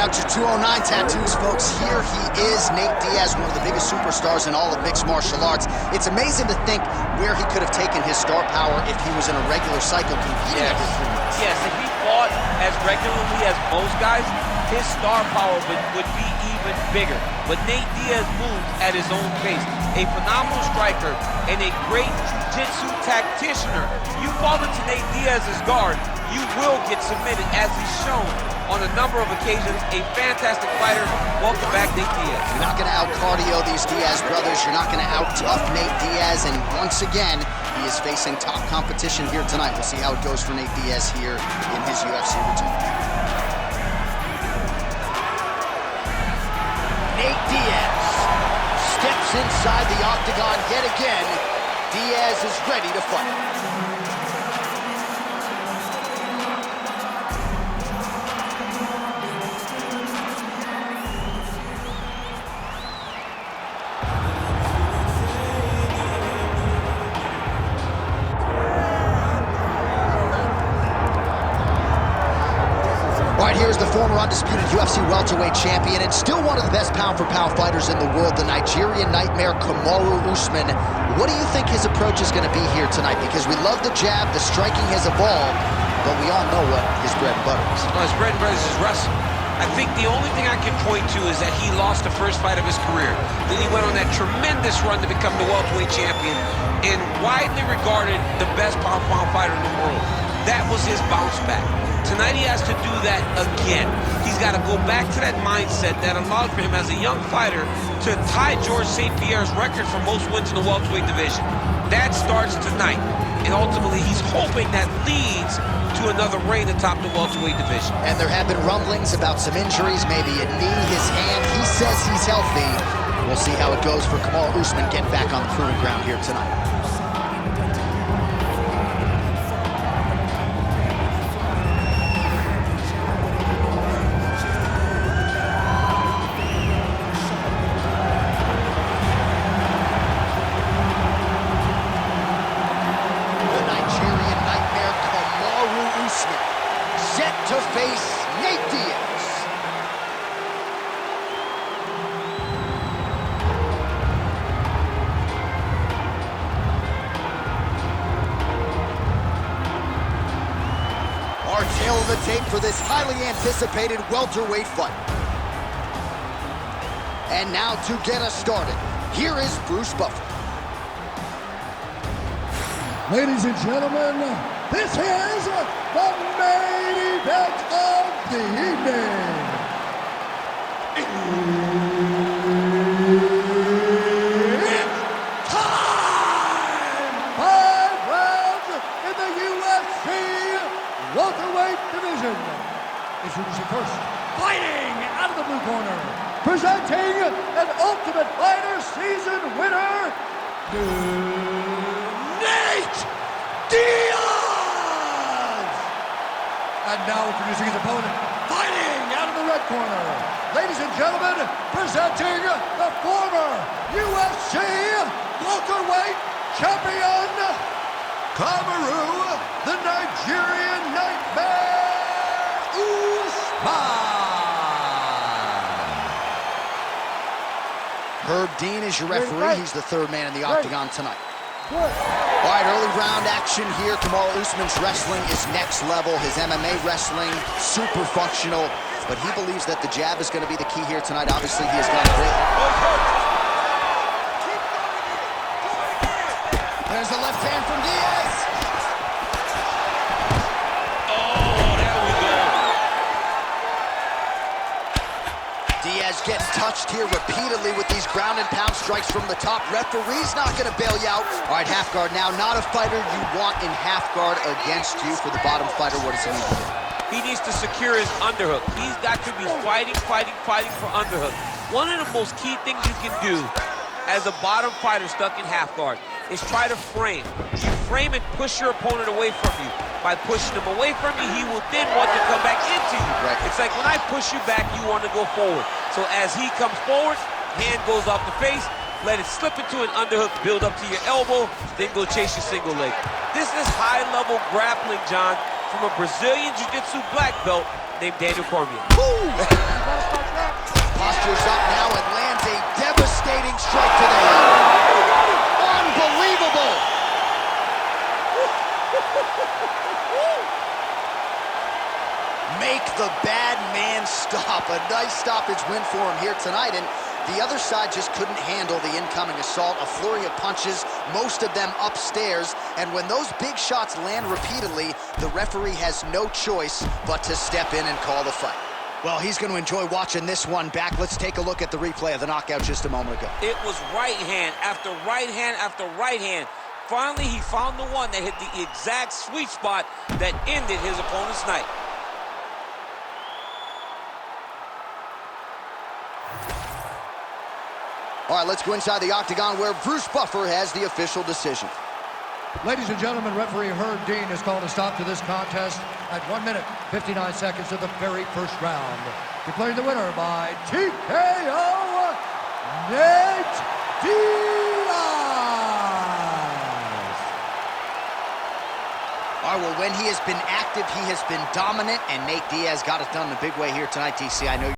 out your 209 tattoos, folks. Here he is, Nate Diaz, one of the biggest superstars in all of mixed martial arts. It's amazing to think where he could have taken his star power if he was in a regular cycle competing every 3 months. Yes, if he fought as regularly as most guys, his star power would be even bigger. But Nate Diaz moves at his own pace. A phenomenal striker and a great jiu-jitsu tacticianer. You fall into Nate Diaz's guard, you will get submitted, as he's shown on a number of occasions. A fantastic fighter. Welcome back, Nate Diaz. You're not going to out-cardio these Diaz brothers. You're not going to out-tough Nate Diaz. And once again, he is facing top competition here tonight. We'll see how it goes for Nate Diaz here in his UFC return. Nate Diaz steps inside the octagon yet again. Diaz is ready to fight. All right, here's the former undisputed UFC welterweight champion and still one of the best pound-for-pound fighters in the world, the Nigerian nightmare Kamaru Usman. What do you think his approach is going to be here tonight? Because we love the jab, the striking has evolved, but we all know what his bread and butter is. Well, his bread and butter is his wrestling. I think the only thing I can point to is that he lost the first fight of his career. Then he went on that tremendous run to become the welterweight champion and widely regarded the best pound-for-pound fighter in the world. That was his bounce back. Tonight he has to do that again. He's got to go back to that mindset that allowed for him as a young fighter to tie George St. Pierre's record for most wins in the welterweight division. That starts tonight, and ultimately he's hoping that leads to another reign atop the welterweight division. And there have been rumblings about some injuries, maybe a knee, his hand. He says he's healthy. We'll see how it goes for Kamaru Usman getting back on the proving ground here tonight. Set to face Nate Diaz. Our tail of the tape for this highly anticipated welterweight fight. And now to get us started, here is Bruce Buffer. Ladies and gentlemen, this is the main event of the evening. It's time! 5 rounds in the UFC welterweight division. Introducing first, fighting out of the blue corner, presenting an Ultimate Fighter season winner, Nate Diaz! And now introducing his opponent, fighting out of the red corner. Ladies and gentlemen, presenting the former UFC welterweight champion, Kamaru, the Nigerian nightmare, Usman. Herb Dean is your referee. He's the third man in the octagon tonight. All right, early round action here. Kamaru Usman's wrestling is next level. His MMA wrestling, super functional. But he believes that the jab is going to be the key here tonight. Obviously, he has gone great. There's the left hand from Diaz. Oh, there we go. Diaz gets touched here repeatedly with these ground and pound strikes from the top. Referee's not going to bail you out. All right, half guard now. Not a fighter you want in half guard against you. For the bottom fighter, what does he need to do? He needs to secure his underhook. He's got to be fighting for underhook. One of the most key things you can do as a bottom fighter stuck in half guard is try to frame. You frame and push your opponent away from you. By pushing him away from you, he will then want to come back into you. Right. It's like when I push you back, you want to go forward. So as he comes forward, hand goes off the face, let it slip into an underhook, build up to your elbow, then go chase your single leg. This is high-level grappling, John, from a Brazilian Jiu-Jitsu black belt named Daniel Cormier. Woo! Bolsters up now and lands a devastating strike to the head. Unbelievable! Make the bad man stop. A nice stoppage win for him here tonight, and the other side just couldn't handle the incoming assault. A flurry of punches, most of them upstairs, and when those big shots land repeatedly, the referee has no choice but to step in and call the fight. Well, he's going to enjoy watching this one back. Let's take a look at the replay of the knockout just a moment ago. It was right hand after right hand after right hand. Finally, he found the one that hit the exact sweet spot that ended his opponent's night. All right, let's go inside the octagon where Bruce Buffer has the official decision. Ladies and gentlemen, referee Herb Dean has called a stop to this contest at 1 minute, 59 seconds of the very first round. Declaring the winner by TKO, Nate Diaz. All right, well, when he has been active, he has been dominant, and Nate Diaz got it done in a big way here tonight, DC. I know